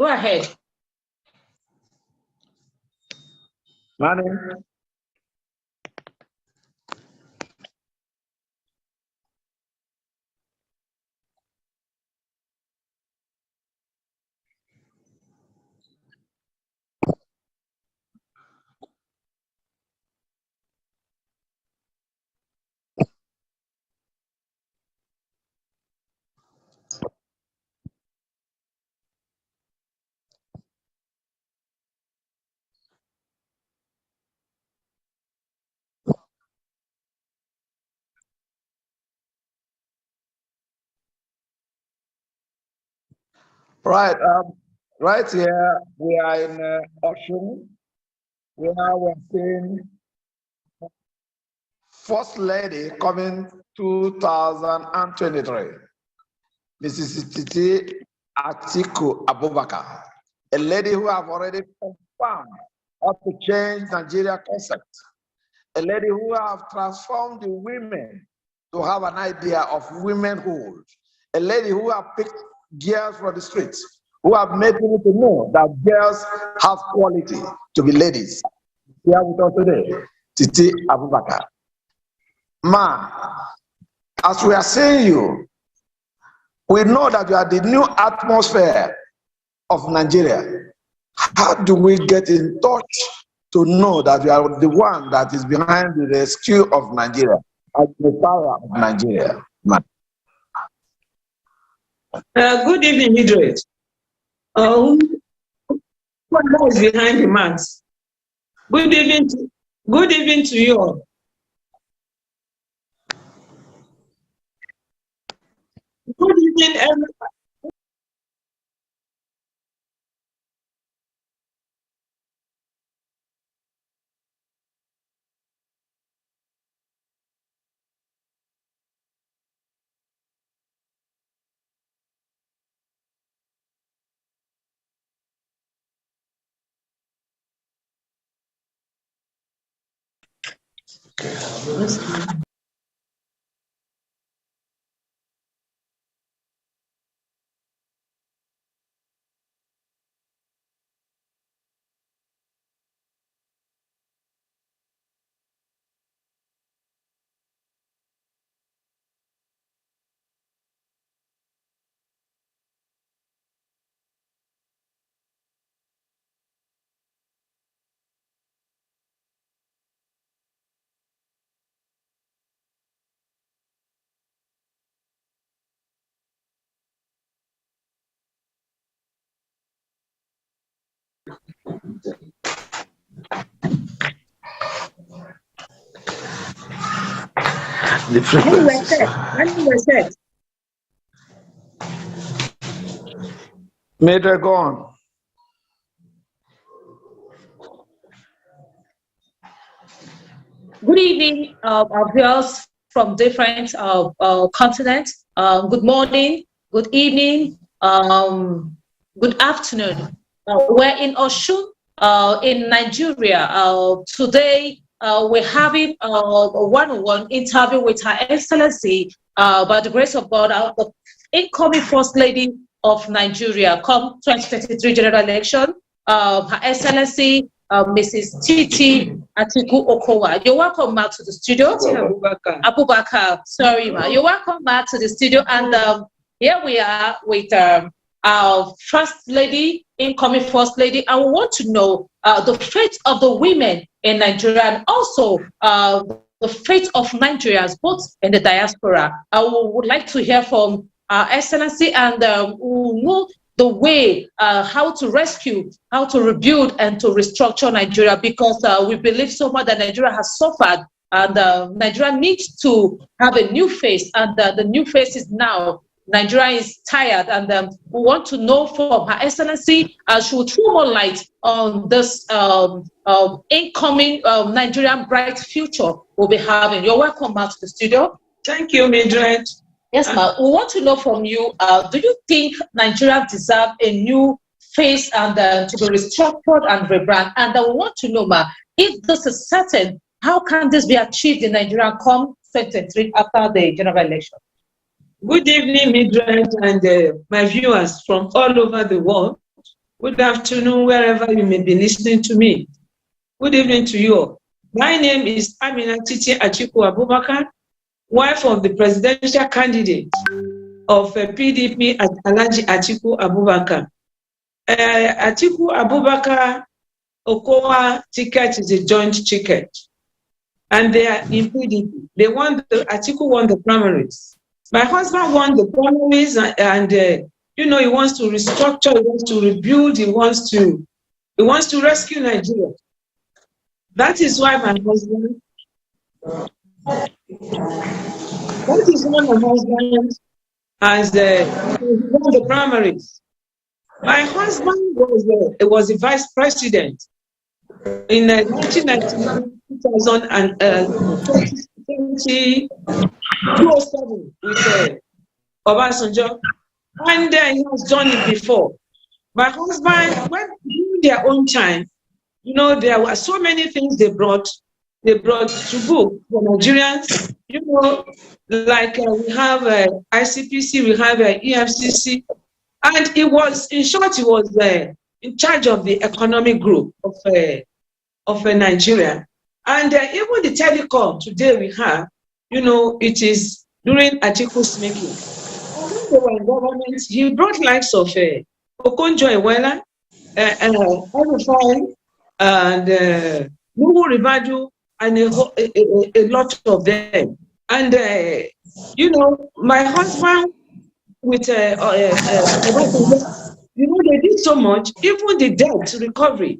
Go ahead. Morning. Right, right here we are in Ocean, where we're seeing First Lady coming 2023, Mrs. Titi Atiku Abubakar, a lady who have already confirmed how to change Nigeria concept, a lady who have transformed the women to have an idea of womenhood, a lady who have picked girls from the streets, who have made people to know that girls have quality to be ladies. Here with us today, Titi Abubakar. Ma, as we are seeing you, we know that you are the new atmosphere of Nigeria. How do we get in touch to know that you are the one that is behind the rescue of Nigeria, the power of Nigeria? Ma. Good evening, Mildred. What is behind the mask? Good evening to you all. Good evening, everybody. The frequencies. Major, go on. Good evening, our viewers from different continents. Good morning, good evening, good afternoon. We're in Osun, in Nigeria. Today, we're having a one-on-one interview with Her Excellency, by the grace of God, the incoming First Lady of Nigeria, come 2023 general election. Her Excellency, Mrs. Titi Atiku Okowa. You're welcome back to the studio. Abubakar, sorry, ma. You're welcome back to the studio. And here we are with our First Lady, incoming First Lady. And we want to know the fate of the women in Nigeria, and also the fate of Nigerians, both in the diaspora. I would like to hear from Our Excellency, and we know the way how to rescue, how to rebuild, and to restructure Nigeria, because we believe so much that Nigeria has suffered, and Nigeria needs to have a new face, and the new face is now. Nigeria is tired, and we want to know from Her Excellency, she will throw more light on this incoming Nigerian bright future we'll be having. You're welcome back to the studio. Thank you, Mildred. Yes, ma'am. We want to know from you, do you think Nigeria deserves a new face and to be restructured and rebrand? And we want to know, ma'am, if this is certain, how can this be achieved in Nigeria come 2023 after the general election? Good evening, Mildred, and my viewers from all over the world. Good afternoon, wherever you may be listening to me. Good evening to you all. My name is Amina Titi Atiku Abubakar, wife of the presidential candidate of PDP at Alhaji Atiku Abubakar. Atiku Abubakar Okowa ticket is a joint ticket, and they are in PDP. Atiku won the primaries. My husband won the primaries, and he wants to restructure, he wants to rebuild, he wants to rescue Nigeria. That is why my husband has won the primaries. My husband was a vice president in 1999, 2007 with Obasanjo, and he has done it before. My husband, when in their own time, there were so many things they brought to book for Nigerians. Like we have ICPC, we have EFCC, and he was in in charge of the economic group of Nigeria. And even the telecom today we have, it is during Atiku's making. And when they were in government, he brought likes of Okonjo-Iweala, Erufai, and Nuhu Ribadu, and a lot of them. And my husband with they did so much. Even the debt recovery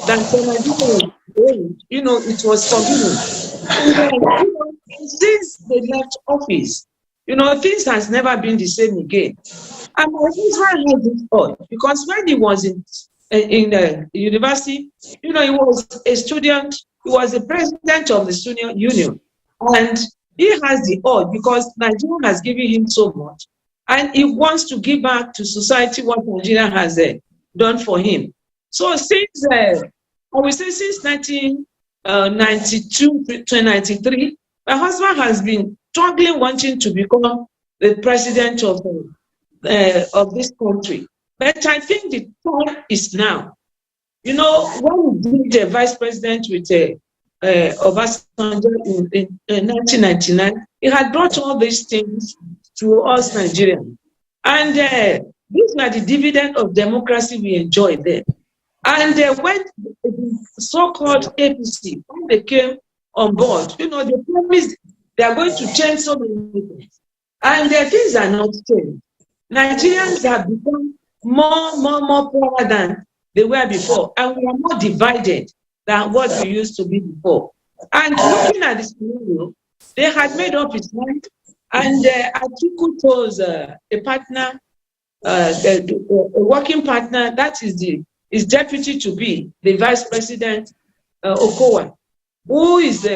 that Nigeria, it was forgiven. And since they left office, things has never been the same again. And my husband had this thought, because when he was in university, he was a student, he was the president of the student union, and he has the urge, because Nigeria has given him so much, and he wants to give back to society what Nigeria has done for him. So since, I would say since 1992 to 93, my husband has been struggling, wanting to become the president of this country. But I think the time is now. When we did the vice president with Obasanjo in 1999, he had brought all these things to us Nigerians. And these were the dividend of democracy we enjoyed there. And when the so-called APC, when they came on board, they promised they are going to change so many things. And the things are not changed. Nigerians have become more poor than they were before, and we are more divided than what we used to be before. And looking at this scenario, they had made up his mind, and Atiku chose a partner, a working partner, that is his deputy to be the vice president, Okowa, who is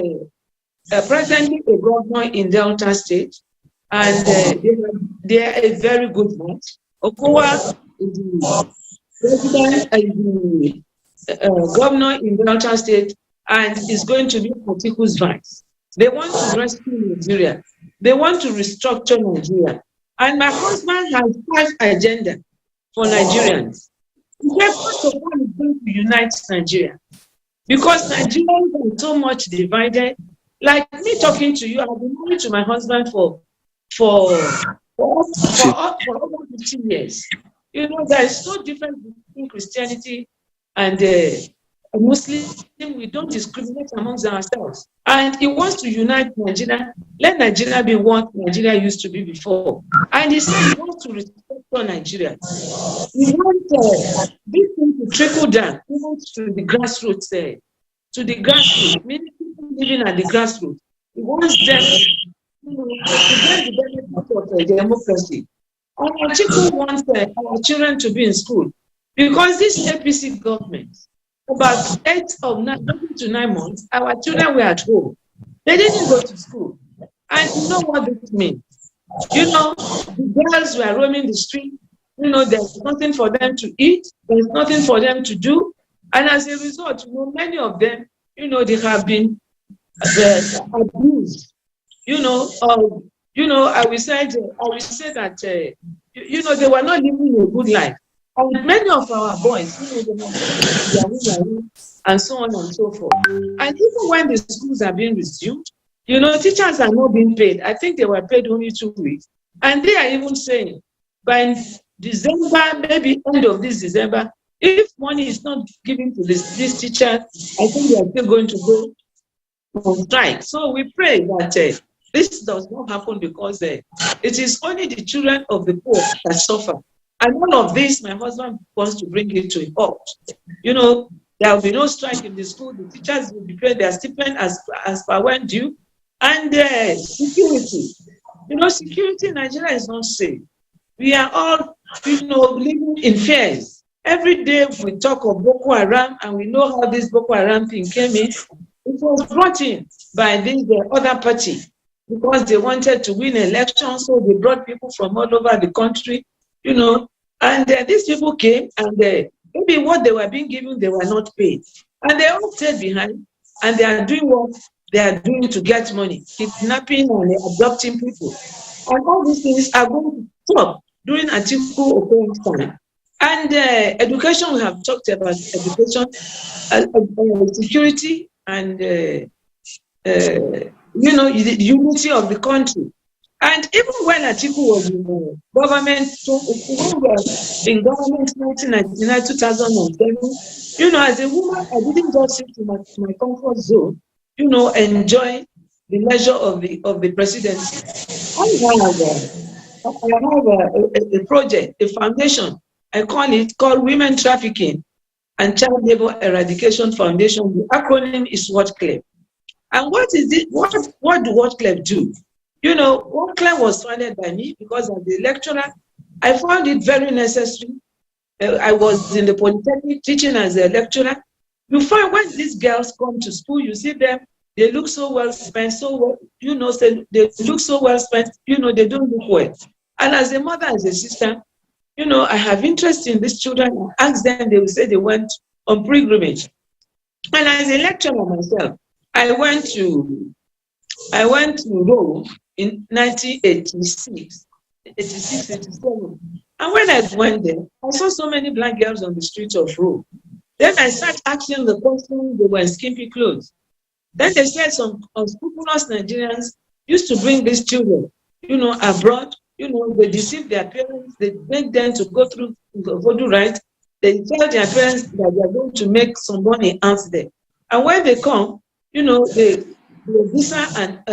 presently a governor in Delta State, and they are a very good match. Okowa is the president and the governor in Delta State, and is going to be Atiku's vice. They want to rescue Nigeria. They want to restructure Nigeria. And my husband has 5 agendas for Nigerians. First of all, is going to unite Nigeria, because Nigerians are so much divided. Like me talking to you, I've been married to my husband for over 15 years. There is no difference between Christianity and Muslim. We don't discriminate amongst ourselves. And he wants to unite Nigeria, let Nigeria be what Nigeria used to be before. And he said he wants to restructure Nigeria. He wants this thing to trickle down, even to the grassroots, meaning people living at the grassroots. He wants them to get the benefit of democracy. And Atiku wants our children to be in school, because this APC government, about 8 to 9 months, our children were at home. They didn't go to school. And you know what this means? The girls were roaming the street. There's nothing for them to eat. There's nothing for them to do. And as a result, many of them, they have been abused. I will say that, they were not living a good life. And many of our boys, they have taken Yahoo and so on and so forth. And even when the schools are being resumed, teachers are not being paid. I think they were paid only 2 weeks. And they are even saying by December, maybe end of this December, if money is not given to this teacher, I think they are still going to go on strike. So we pray that this does not happen because it is only the children of the poor that suffer. And all of this, my husband wants to bring it to a halt. There will be no strike in the school. The teachers will be paid their stipend as per when due. And security. Security in Nigeria is not safe. We are all, living in fears. Every day we talk of Boko Haram, and we know how this Boko Haram thing came in. It was brought in by the other party because they wanted to win elections, so they brought people from all over the country, and these people came, and maybe what they were being given, they were not paid. And they all stayed behind, and they are doing what they are doing to get money, kidnapping and adopting people. And all these things are going to stop during Atiku Okoye's time. And education, we have talked about education, security, and the unity of the country. And even when Atiku was in government, in government 1999, 2007, as a woman, I didn't just sit in my comfort zone, enjoy the leisure of the presidency. I have a project, a foundation, I call Women Trafficking and Child Labor Eradication Foundation. The acronym is WhatClub. And what is it? What do WhatClub do? WhatClub was founded by me because as a lecturer, I found it very necessary. I was in the Polytechnic teaching as a lecturer. You find when these girls come to school, you see them, they look so well spent, they look so well spent, they don't look well. And as a mother, as a sister, I have interest in these children. I ask them, they will say they went on pilgrimage. And as a lecturer myself, I went to Rome in 1986, 86, 87. And when I went there, I saw so many black girls on the streets of Rome. Then I started asking the question, they were in skimpy clothes. Then they said some unscrupulous Nigerians used to bring these children, abroad. They deceive their parents. They make them to go through the voodoo rites. They tell their parents that they are going to make some money out there. And when they come, the visa and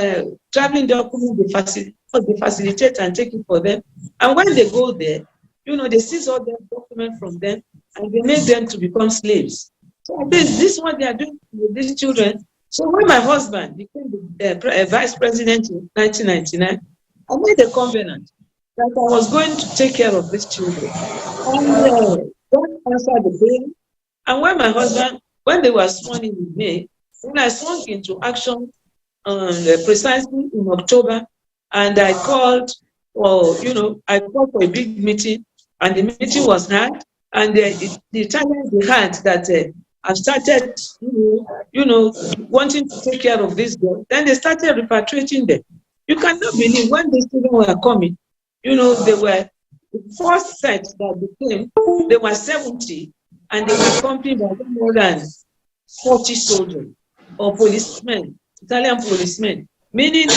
traveling document, they facilitate and take it for them. And when they go there, they seize all their documents from them and they make them to become slaves. So this is what they are doing with these children. So when my husband became the vice president in 1999, I made a covenant that I was going to take care of these children. And God answered the prayer. And when they were sworn in May, when I swung into action precisely in October, and I called for a big meeting, and the meeting was held, and the time they had that I started, wanting to take care of this girl. Then they started repatriating them. You cannot believe when these children were coming, they were the first set that became, they were 70, and they were accompanied by more than 40 soldiers or policemen, Italian policemen, meaning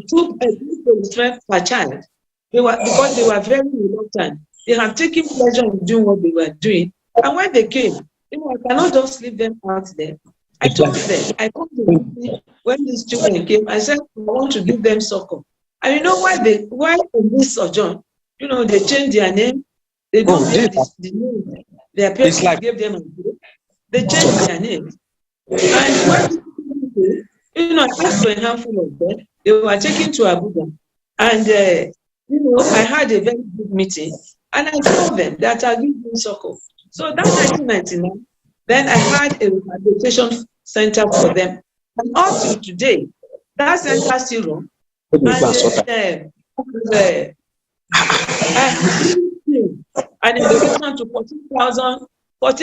two policemen per child. Because they were very reluctant. They have taken pleasure in doing what they were doing. And when they came, I cannot just leave them out there. I told them, I come to them when these children came, I said, I want to give them succor. And why in this sojourn, they changed their name. They don't give the name. Their parents gave them a name. They changed their name. And when I asked for a handful of them, they were taken to Abuja. And, I had a very good meeting. And I told them that I'll give them succor. So that 1999, then I had a rehabilitation center for them. And up to today, that center still runs. And an education to 14,000 plus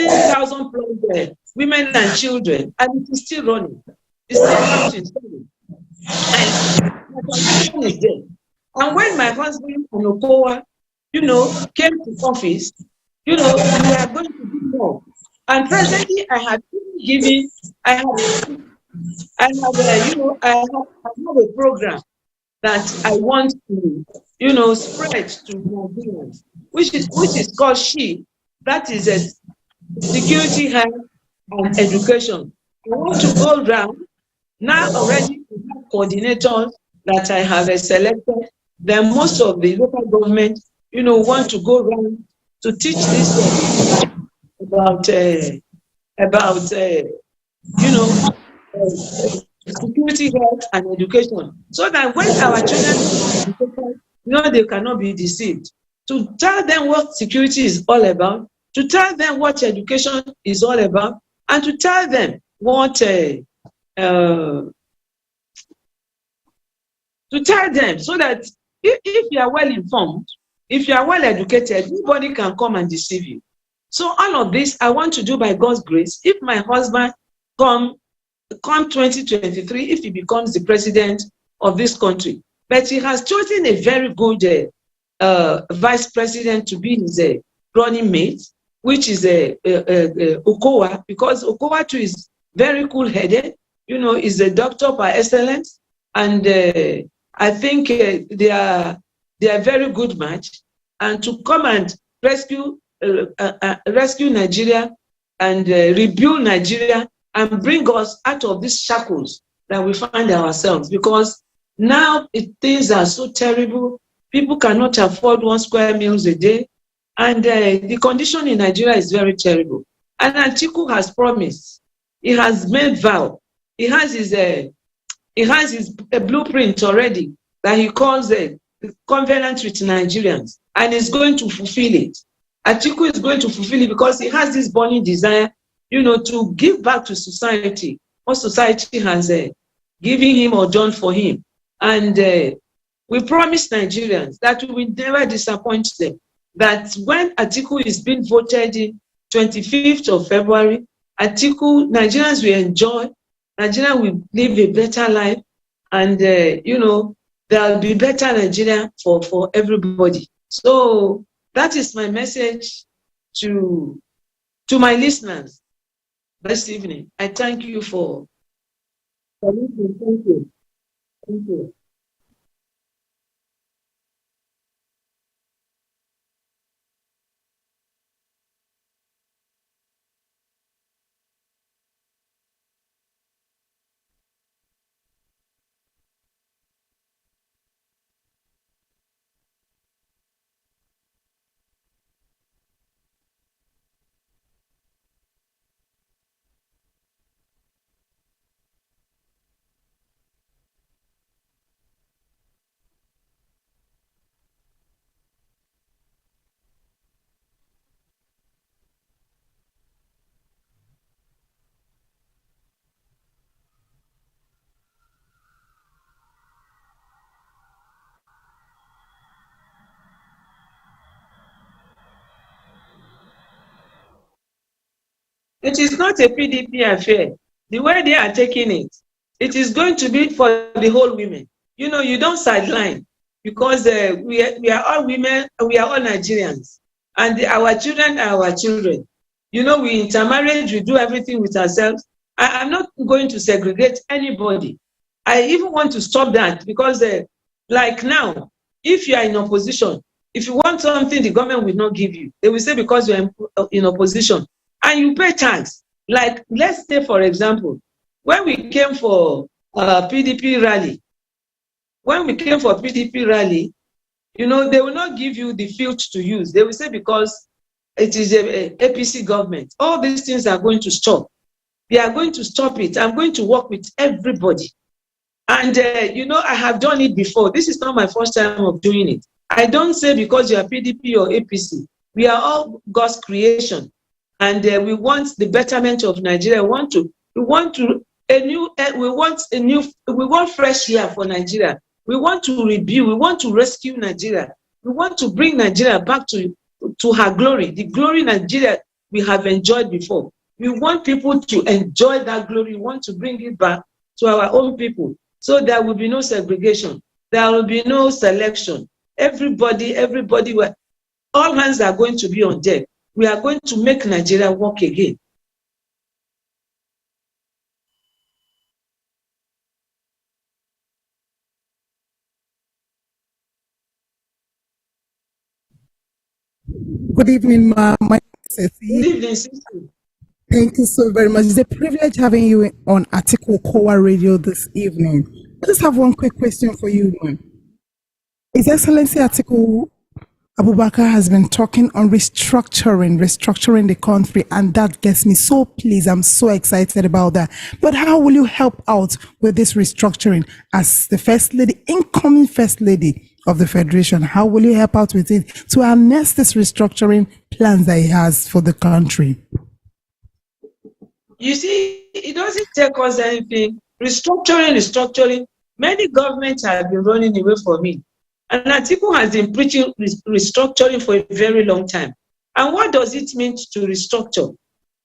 women and children, and it is still running. It's still running. And my foundation is there. And when my husband and Okowa came to office, we are going to do more. And presently, I have given, I have, I have a program that I want to, spread to Nigerians, which is called SHE. That is a security, health, and education. I want to go round now already. We have coordinators that I have selected. Then most of the local government, want to go around to teach this about security, health, and education, so that when our children, they cannot be deceived. To tell them what security is all about, to tell them what education is all about, and to tell them what to tell them, so that if you are well informed, if you are well educated, nobody can come and deceive you. So all of this I want to do by God's grace. If my husband come 2023, if he becomes the president of this country, but he has chosen a very good vice president to be his running mate, which is Okowa, because Okowa too is very cool-headed, is a doctor by excellence, and I think they are a very good match. And to come and rescue Nigeria and rebuild Nigeria and bring us out of these shackles that we find ourselves, because now things are so terrible. People cannot afford 1 square meals a day, and the condition in Nigeria is very terrible. And Atiku has promised, he has made vow, he has his blueprint already that he calls a covenant with Nigerians, and he's going to fulfill it. Atiku is going to fulfill it because he has this burning desire, to give back to society what society has given him or done for him. And we promise Nigerians that we will never disappoint them, that when Atiku is being voted in 25th of February, Nigerians will enjoy, Nigeria will live a better life, and there will be better Nigeria for everybody. So that is my message to my listeners this evening. I thank you for listening. Thank you. Thank you. It is not a PDP affair. The way they are taking it, it is going to be for the whole women. You don't sideline, because we are all women, we are all Nigerians, and our children are our children. We intermarriage, we do everything with ourselves. I'm not going to segregate anybody. I even want to stop that, because like now, if you are in opposition, if you want something the government will not give you, they will say because you are in opposition and you pay tax. Like, let's say, for example, when we came for PDP rally, they will not give you the field to use. They will say because it is a APC government, all these things are going to stop. They are going to stop it. I'm going to work with everybody. And, I have done it before. This is not my first time of doing it. I don't say because you are PDP or APC. We are all God's creation. And we want the betterment of Nigeria. We want fresh air for Nigeria. We want to rebuild. We want to rescue Nigeria. We want to bring Nigeria back to her glory, the glory Nigeria we have enjoyed before. We want people to enjoy that glory. We want to bring it back to our own people. So there will be no segregation. There will be no selection. Everybody, all hands are going to be on deck. We are going to make Nigeria work again. Good evening, ma. My name is Good Ceci. evening, sister. Thank you so very much. It's a privilege having you on Atiku Kowa Radio this evening. I just have one quick question for you, ma'am. His Excellency Atiku Abubakar has been talking on restructuring the country, and that gets me so pleased. I'm so excited about that. But how will you help out with this restructuring as the First Lady, incoming First Lady of the Federation? How will you help out with it to harness this restructuring plans that he has for the country? You see, it doesn't take us anything. Restructuring. Many governments have been running away from it. And Atiku has been preaching restructuring for a very long time. And what does it mean to restructure?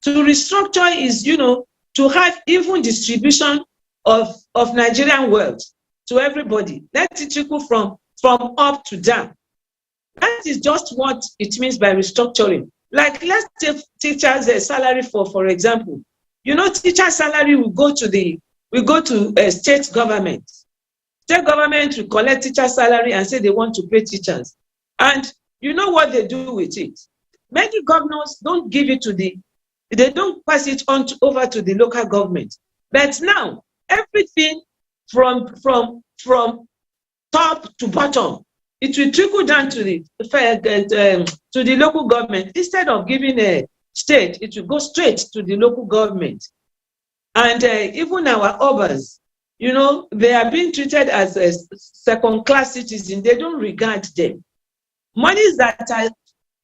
To restructure is, to have even distribution of Nigerian wealth to everybody. Let it trickle from up to down. That is just what it means by restructuring. Like, let's take teachers' salary for example. Teacher salary will go to state government. State government will collect teacher salary and say they want to pay teachers. And you know what they do with it? Many governors don't give it they don't pass it on over to the local government. But now, everything from top to bottom, it will trickle down to the local government. Instead of giving a state, it will go straight to the local government. And even our obas, they are being treated as a second-class citizens. They don't regard them. Monies that are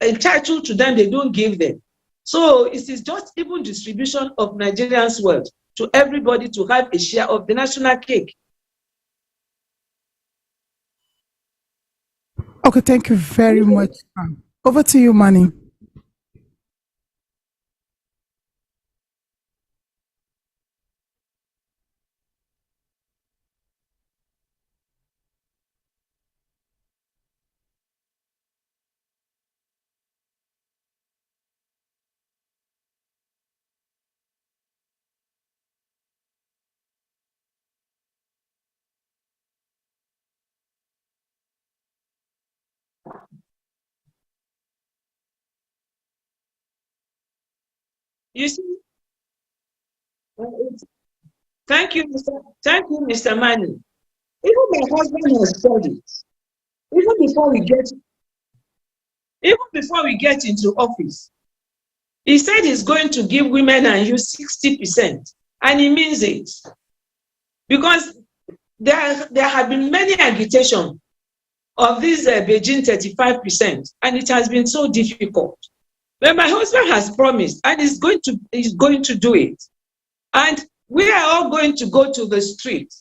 entitled to them, they don't give them. So it is just even distribution of Nigerians' wealth to everybody to have a share of the national cake. Okay, thank you very much. Over to you, Manny. You see, thank you, Mr. Manny. Even my husband has said it. Even before we get into office, he said he's going to give women and youth 60%, and he means it. Because there have been many agitation of this Beijing 35%, and it has been so difficult. But my husband has promised, and he's going to do it. And we are all going to go to the street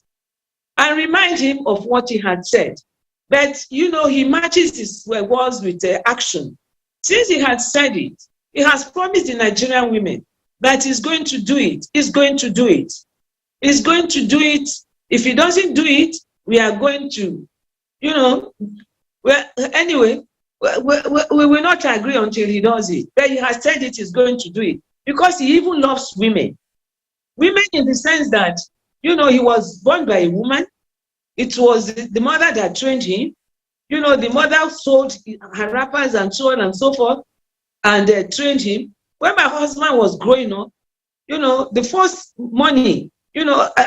and remind him of what he had said. But, he matches his words with action. Since he had said it, he has promised the Nigerian women that he's going to do it. He's going to do it. He's going to do it. If he doesn't do it, we are going to, anyway, we will not agree until he does it. But he has said it is going to do it because he even loves women. Women in the sense that, he was born by a woman. It was the mother that trained him. The mother sold her wrappers and so on and so forth and trained him. When my husband was growing up, the first money,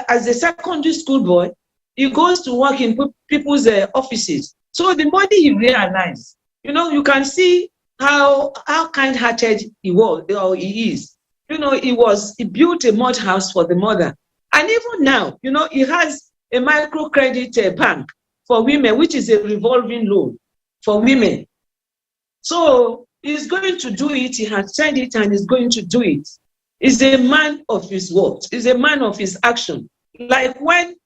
as a secondary school boy, he goes to work in people's offices. So the money he realized, you can see how kind-hearted he was, or he is. He built a mud house for the mother. And even now, he has a microcredit bank for women, which is a revolving loan for women. So he's going to do it. He has said it and he's going to do it. He's a man of his words. He's a man of his action. Like when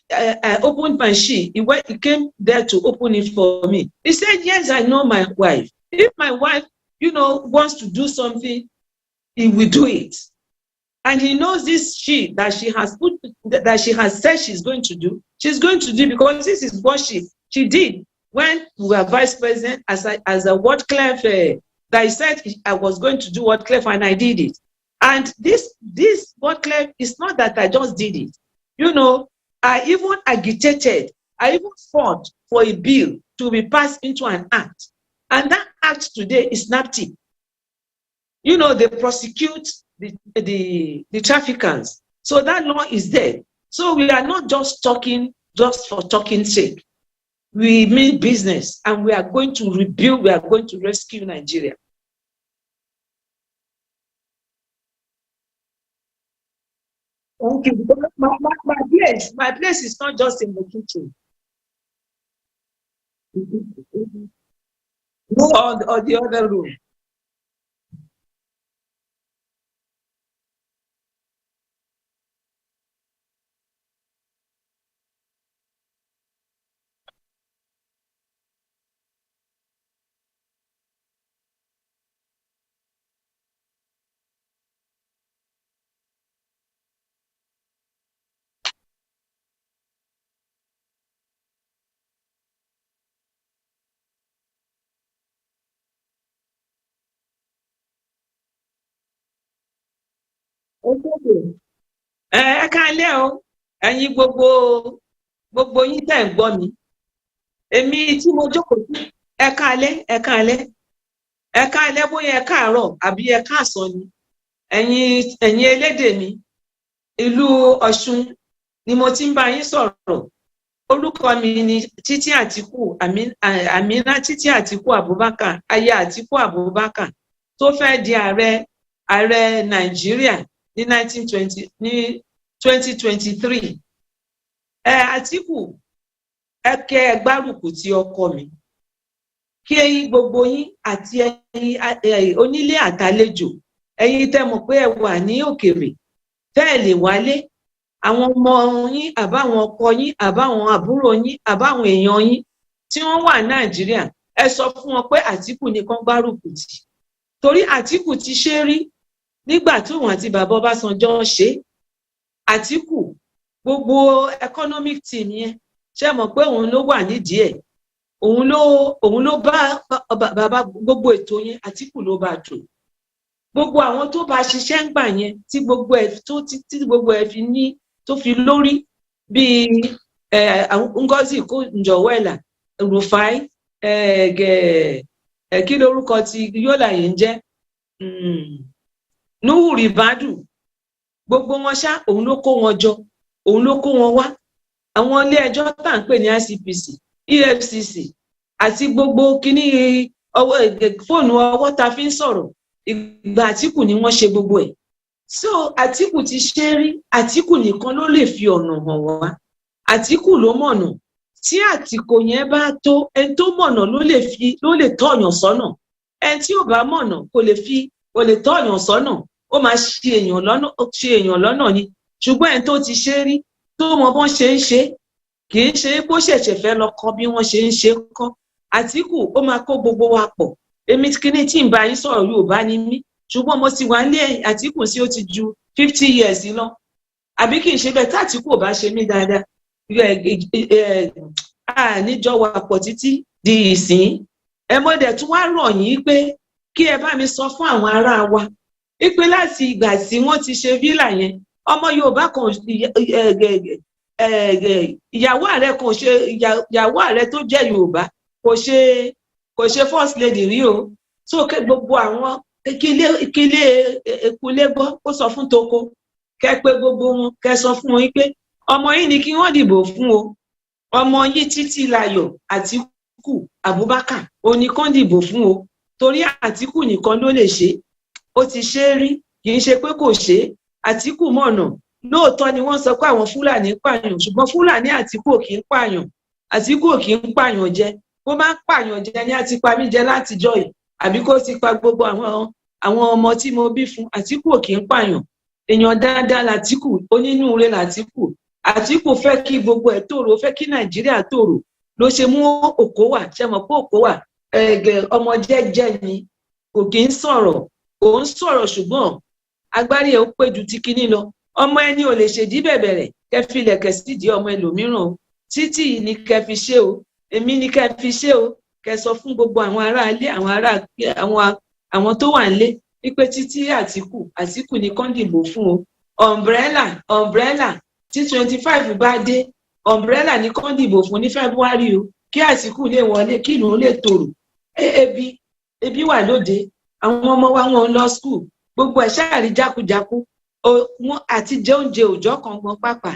I opened my she, he came there to open it for me. He said, yes, I know my wife. If my wife, wants to do something, he will do it. And he knows this she that she has said she's going to do because this is what she did when we were vice president, as a word clerk, that I said I was going to do word clerk, and I did it. And this word clerk is not that I just did it. You know, I even agitated, I even fought for a bill to be passed into an act. And that act today is NAPTIP. You know, they prosecute the traffickers. So that law is there. So we are not just talking just for talking's sake. We mean business, and we are going to rebuild, we are going to rescue Nigeria. Thank you. My place is not just in the kitchen. No, or the other room. Ẹ káalẹ́ o, ẹ̀yin gbogbo yín tẹ́ ń gbọ́ mi. Èmi tí mo jókòó sí, ẹ káalẹ́ bóyá ẹ káàárọ̀ àbí ẹ káàsán ni. Ẹ̀yin elédè mi, ìlú Ọ̀ṣun ni mo ti ń bá yín sọ̀rọ̀. Orúkọ mi ni Títí Àtíkù, Àmínà Títí Àtíkù Abubakar, aya Àtíkù Abubakar, tó fẹ́ di ààrẹ Nàìjíríà ní 2023. Àtíkù, ẹ kẹ́ ẹ gbárùkù ti ọkọ mi. Kí gbogbo yín àti ẹ̀yin onílé àtàlejò, ẹ̀yin tẹ́ mọ̀ pé ẹ wà ní òkèèrè, tẹ́ ẹ lè wálé, àwọn ọmọ yín àbáwọn ọkọ yín àbáwọn àbúrò yín àbáwọn èèyàn yín tí wọ́n wà Nàìjíríà, ẹ sọ fún wọn pé Àtíkù nìkan gbárùkù tì. Torí Àtíkù ti ṣe rí nígbà tí òun àti bàbá Ọbásanjọ́ ṣe. Àtíkù, gbogbo economic team yẹn, ṣe mọ̀ pé òun ló wà nídìí ẹ̀. Òun ló bá bàbá gbogbo ètò yẹn, Àtíkù ló bá tò. Gbogbo àwọn tó bá ṣiṣẹ́ ń gbà yẹn tí gbogbo ẹ̀ fi ní tó fi lórí bíi Ngozi Okonjo-Iweala, Rufai, kí lorúkọ tí Yólà yìí ń jẹ́, Nuhu Ribadu, gbogbo wọn ṣá òun ló kó wọn jọ, òun ló kó wọn wá. Àwọn ilé ẹjọ́ tá à ń pè ní ICPC, EFCC àti gbogbo kíní fóònù ọwọ́ ta fi ń sọ̀rọ̀, ìgbà Àtíkù ni wọ́n ṣe gbogbo ẹ̀. So Àtíkù ti ṣe rí, Àtíkù nìkan ló lè fi ọ̀nà hàn wá. Àtíkù ló mọ̀nà. Tí àtìkò yẹn bá tó, ẹni tó mọ̀nà ló lè tọ̀yàn sọ́nà. Ẹni tí ò bá mọ̀nà kò lè tọ̀yàn sọ́nà. Ó máa ṣe èèyàn lọ́nà ni. Ṣùgbọ́n ẹni tó ti ṣe rí, tó mọ bọ́n ṣe ń ṣe, kì í ṣe bó ṣẹ̀ṣẹ̀ fẹ́ lọ kọ́ bí wọ́n ṣe ń ṣe kọ́. Àtíkù ó máa kó gbogbo wa pọ̀. Èmi kíní tí ń bá yín sọ̀rọ̀ Yorùbá ni mí, ṣùgbọ́n mo ti wà ní Àtíkù sí ó ti ju 50 years lọ. Àbí kì í ṣe bẹ́ẹ̀ tí Àtíkù ò bá ṣe mí dáadáa, níjọ wà pọ̀ títí di ìsìn. Mo dẹ̀ tún wá rọ̀ yín pé kí ẹ bá mi sọ fún àwọn ará wa wípé láti ìgbà tí wọ́n ti ṣe fílà yẹn, ọmọ Yorùbá kan ìyàwó ààrẹ tó jẹ́ Yorùbá kò ṣe first lady rí o. So gbogbo àwọn kílé ekulé gbọ́ kó sọ fún toko, kẹ́ pé gbogbo wọn, kẹ́ sọ fún wọn pé ọmọ yìí ni kí wọ́n dìbò fún o. Ọmọ yìí Títílayọ̀ Àtíkù Abubakar oníkan dìbò fún o. Torí Àtíkù nìkan ló lè ṣe. Ó ti ṣe rí, kì í ṣe pé kò ṣe. Àtíkù mọ̀nà. Lóòótọ́ ni wọ́n sọ pé àwọn Fúlàní pààyàn, ṣùgbọ́n Fúlàní Àtíkù kì í pààyàn. Àtíkù kì í pààyàn jẹ. Bó máa ń pààyàn jẹ ní àti pa mí jẹ látijọ́ yìí, àbí kó ti pa gbogbo àwọn ọmọ tí mo bí fún. Àtíkù kì í pààyàn. Èèyàn dáadáa l'Àtíkù, onínúure l'Àtíkù. Àtíkù fẹ́ kí gbogbo ẹ̀ tòrò, fẹ́ kí Nàìjíríà tòrò, ló ṣe mú Okowa. Ṣe mọ̀ pé Okowa ọmọ jẹ́jẹ́ ni, kò kì í sọ̀rọ̀, kò ń sọ̀rọ̀, ṣùgbọ́n agbárí ẹ̀ ó pé ju ti kíní lọ. Ọmọ ẹni ò lè ṣèdí bẹ̀bẹ̀rẹ̀ kẹ́ fi lẹ̀kẹ̀ sídìí ọmọ ẹlòmíràn o. Títí ni kẹ́ fi ṣe o. èmi ni ká fi ṣe o, kẹ́ sọ fún gbogbo àwọn ará ilé, àwọn tó wà nílé wípé títí Àtíkù ní kán dìbò fún o. Umbrella tí 25 bá dé, umbrella ní kán dìbò fún ní February o, kí Àtíkù lè wọlé, kí ìlú lè tòrò. Ebi wà lóde, àwọn ọmọ wa wọn lọ school, gbogbo ẹ̀ ṣáàrí jákujáku, àti jẹ oúnjẹ òòjọ́ kan gan pàpà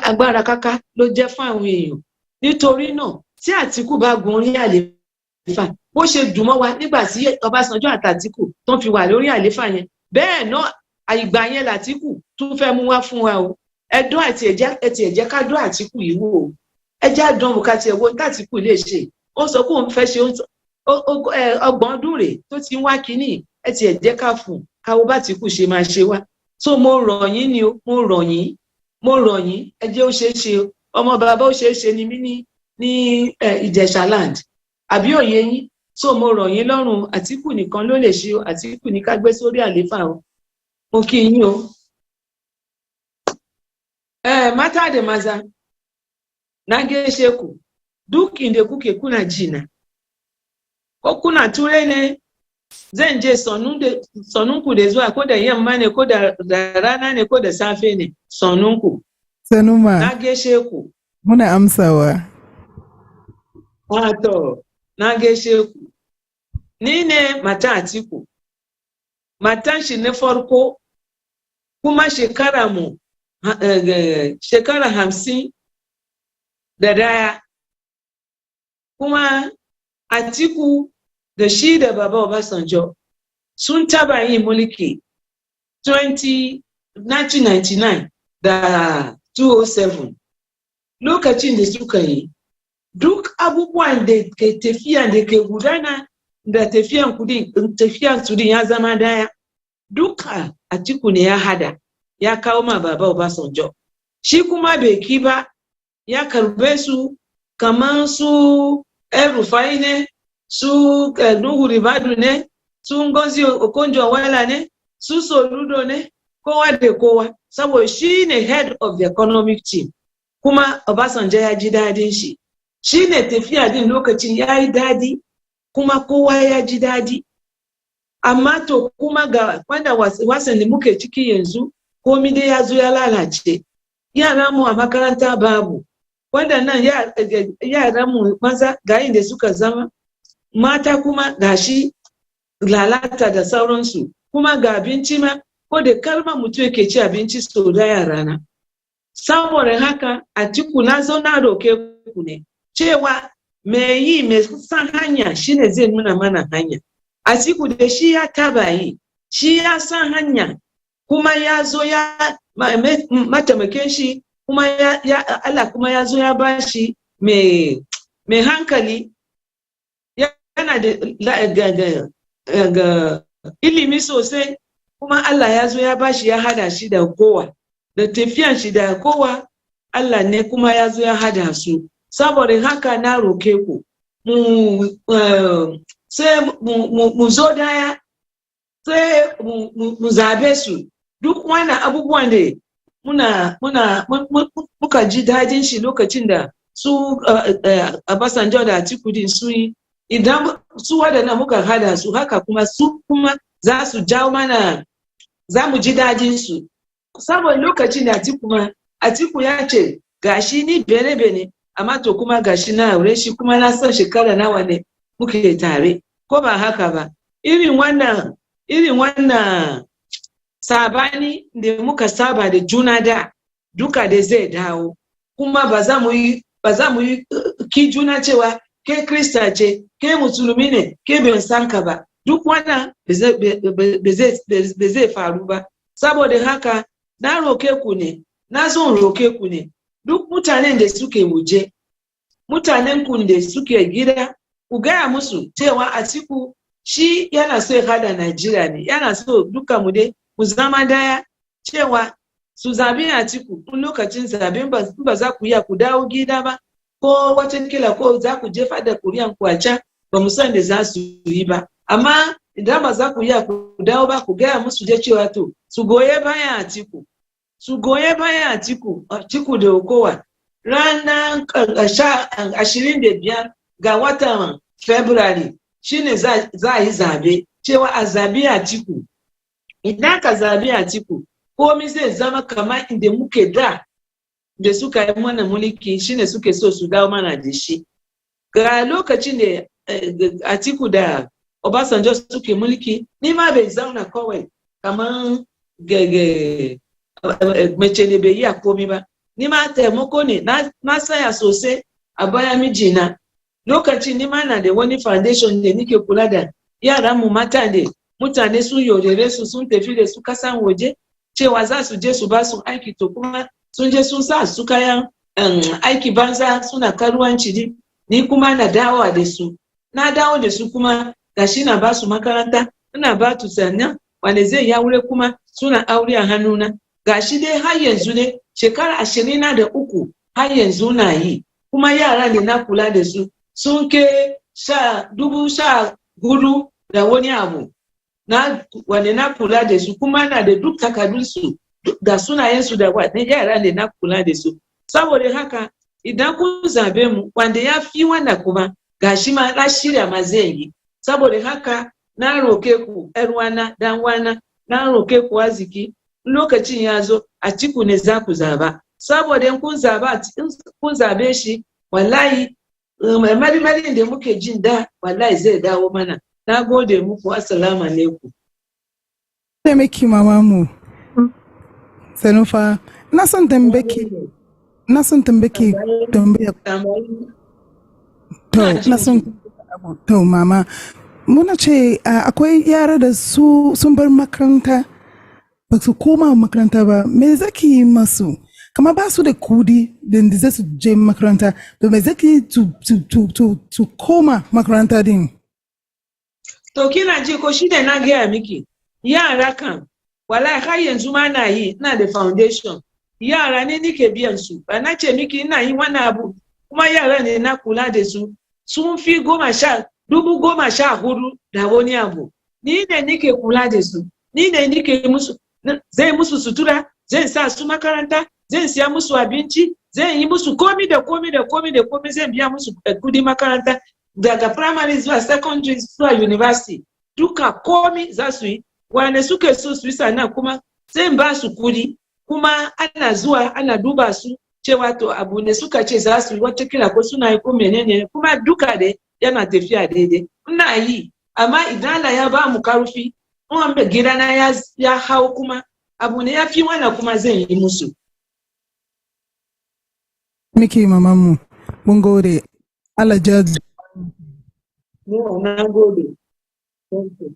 agbára káká ló jẹ́ fún àwọn èèyàn. Nítorí náà tí Àtíkù bá gun orí àlééfà, bó ṣe dùn mọ́ wa nígbà tí Ọbásanjọ́ àti Àtíkù tó fi wà lórí àlééfà yẹn, bẹ́ẹ̀ náà àìgbà yẹn l'Àtíkù tún fẹ́ mú wá fún wa o. Ẹdún àti ẹ̀jẹ̀ ká dún Àtíkù yìí wò o. Ẹjẹ́ àdánwò ká tiẹ̀ wo ní Àtíkù lè ṣe. Ó sọ pé òun fẹ́ ṣe 30 ọdún rèé tó ti ń wá kínní, ẹ̀jẹ̀ ká fún káwọ́ bá Àtíkù ṣe máa ṣe wá. So mo rọ̀ yín ni o, mo rọ̀ yín, ẹjẹ́ ó ṣeé ṣe o. Ọmọ bàbá ó ṣeé ṣe ni mí ní Ìjẹ̀ṣà land, àbí òye yín. So mo rọ̀ yín lọ́rùn, Àtíkù nìkan ló lè ṣe o, Àtíkù ní ká gbé sórí àlééfà o. Mo kí yín o. Mata da maza na gaishe ku, duk inda kuke kuna jina, ko kuna turai ne, zan je sonnunku da zuwa, ko da yamma ne, ko da rana ne, ko da safe ne, sonnunku. Sanuma. Na gaishe ku. Muna amsawa. Wato, na gaishe ku. Ni ne mata Àtíkù. Matan shi na farko, kuma shekara 51. Kuma Àtíkù da shi da Baba Obasanjo sun taba yin mulki 1999 da 2007. Lokacin da suka yi, duk abubuwan da ke tafiya da ke gudana da tafiyan su ya zama daya, duka Àtíkù ne ya hada, ya kawo ma Baba Obasanjo. Shi kuma bai ki ba, ya karbe su kaman su El-Rufai ne, su Nuhu Ribadu ne, su Ngozi Okonjo-Iweala ne, su Soludo ne, kowa da kowa, saboda shi ne head of the economic team. Kuma Obasanjo ya ji dadin shi. Shi ne tafiya din lokacin ya yi dadi, kuma kowa ya ji dadi. Amma to kuma ga wanda wasan da muke ciki yanzu, komi dai ya zo ya lalace. Yara mu a makaranta babu, waɗannan yaran mu maza ga inda suka zama, mata kuma gashi lalata da sauransu, kuma ga abinci ma, ko da kalmar mutum yake ci abinci sau daya rana. Saboda haka Àtíkù na zo na roke ku ne, cewa mai san hanya shine zai nuna mana hanya. Àtíkù da shi ya taba yi, shi ya san hanya, kuma ya zo ya mataimakin shi, kuma Allah kuma ya zo ya ba shi mai hankali, yana da ilimi sosai, kuma Allah ya zo ya ba shi, ya hada shi da kowa, da tafiyan shi da kowa, Allah ne kuma ya zo ya hada su. Saboda haka na roke ku, sai mu zo daya, sai mu zabe su. Duk wannan abubuwan da muka ji dadin shi lokacin da su Obasanjo da Àtíkù din su yi, idan su waɗannan muka hada su, haka kuma su kuma za su jawo mana, za mu ji dadin su. Saboda lokacin da Àtíkù ya ce gashi ni bene, amma to kuma gashi na aure shi, kuma na san shekara nawa ne muke tare, ko ba haka ba. Irin wannan sabani da muka saba da juna da duka da zai dawo, kuma ba za mu yi ki juna cewa ke Krista ce, ke musulmi ne, ke ban san ka ba. Duk wannan ba zai faru ba. Saboda haka na roke ku ne, na zo roke ku ne, duk mutanen da suke waje, mutanen ku da suke gida, ku gaya musu cewa Àtíkù shi yana so ya hada Najeriya ne, yana so duka mu dai mu zama daya, cewa su zabi Àtíkù tun lokacin zaben, ba za ku iya ku dawo gida ba, ko watakila ko za ku jefa da kuriyan ku a can, ba mu san da za su yi ba. Amma idan ba za ku iya ku dawo ba, ku gaya musu je cewa to su goye bayan Àtíkù, su goye bayan Àtíkù da kowa. ranar 25 ga watan February shine za a yi zabe, cewa a zabi Atiku. Idan ka zabi Atiku, komai zai zama kamar inda muke da suka yi mana mulki, shine suke so su dawo mana da shi. Ga lokacin da Atiku da Obasanjo suke mulki, ni ma bai zauna kawai kamar mace da bai yi a komai ba. Ni ma taimako ne, na saya sosai a baya mijina. Lokacin ni ma na da wani foundation da nike kula da yaran mu mata da mutane sun yaudare su, sun tafi da su kasan waje cewa za su je su ba su aiki, to kuma sun je sun sa su kayan aiki banza suna karuwanci. Ni kuma na dawo da su. Na dawo da su kuma gashi na ba su makaranta, ina ba su sannan wanda zai ya aure kuma suna aure a hannuna. Gashi dai har yanzu ne shekara 23 har yanzu na yi, kuma yara ne na kula da su sun ke 14,000 da wani abu wanda na kula da su, kuma na da duk takardunsu da sunayensu da wani yara ne na kula da su. Saboda haka idan kun zabe mu wanda ya fi wannan kuma gashi ma na shirya ma zai yi. Saboda haka na roke ku ƴarwana dan wana, na roke ku arziki, lokacin ya zo Atiku ne za ku zaba. Saboda in kun zabe shi, wallahi marimarin da muke jin da wallahi zai dawo mana. Na gode muku, assalamu alaikum. Da miki mama mu Sanufa, na son tambaki tambaya. To mama, muna ce akwai yara da sun bar makaranta ba su koma makaranta ba, me zaki yi masu? Kama ba su da kudi da za su je makaranta, to me zaki yi to koma makaranta din? To kina ji ko shi da na gaya miki, yara kan wallahi har yanzu ma na yi, ina da foundation. Yara ne nike biyan su, ba na ce miki ina yi wani abu, kuma yara ne na kula da su, sun fi 14,000 da wani abu. Ni ne nike kula da su, ni ne nike musu, zai musu sutura, zai sa su makaranta, zai siya musu abinci, zai yi musu komi da komi, zai biya musu kudi makaranta daga primary zuwa secondary zuwa university. Duka komi za su yi, wane suke so su yi sannan kuma zai ba su kudi, kuma ana zuwa ana duba su cewa to abu ne suka ce za su yi, watakila ko suna yi ko menene, kuma duka dai yana tafiya daidai. Ina yi, amma idan Allah ya ba mu karfi, wanda gidana ya hau kuma abu ne ya fi wannan kuma zai yi musu. Miki mamamu, mun gode. Allah jaji. Na gode. Thank you.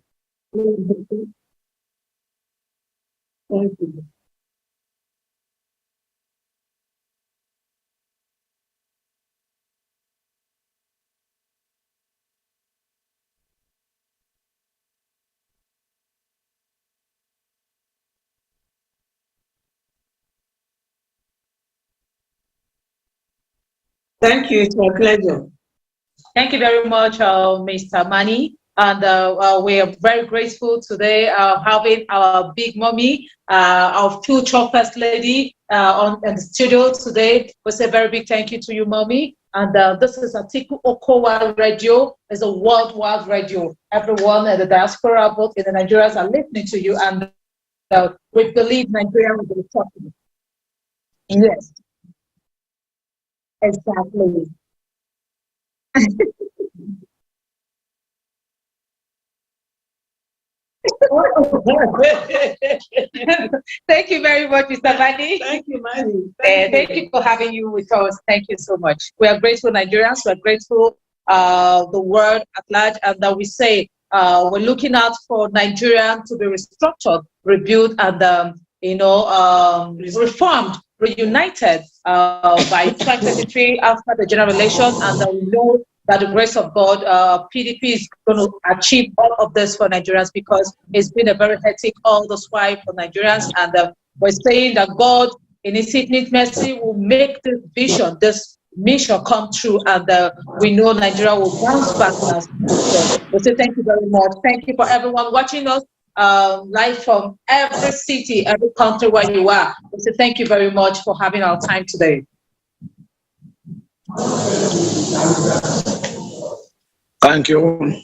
Thank you. Thank you. It's my pleasure. Thank you very much, Mr. Mani. And we are very grateful today having our big mommy, our future first lady in the studio today. We say a very big thank you to you, mommy. And this is Atiku Okowa Radio. It's a worldwide radio. Everyone in the diaspora, both in the Nigerians, are listening to you. And we believe Nigeria will be talking. Yes, exactly. Thank you very much, Mr. Mani. Thank you, Mani. Thank you for having you with us. Thank you so much. We are grateful Nigerians. We are grateful the world at large, and that we say we're looking out for Nigeria to be restructured, rebuilt, and reformed, reunited by 2023 after the general election, and we know that the grace of God, PDP is going to achieve all of this for Nigerians, because it's been a very hectic all this while for Nigerians, and we're saying that God, in His infinite mercy, will make this vision, this mission come true, and we know Nigeria will bounce back. So we say thank you very much. Thank you for everyone watching us live from every city, every country where you are. We say thank you very much for having our time today. Thank you.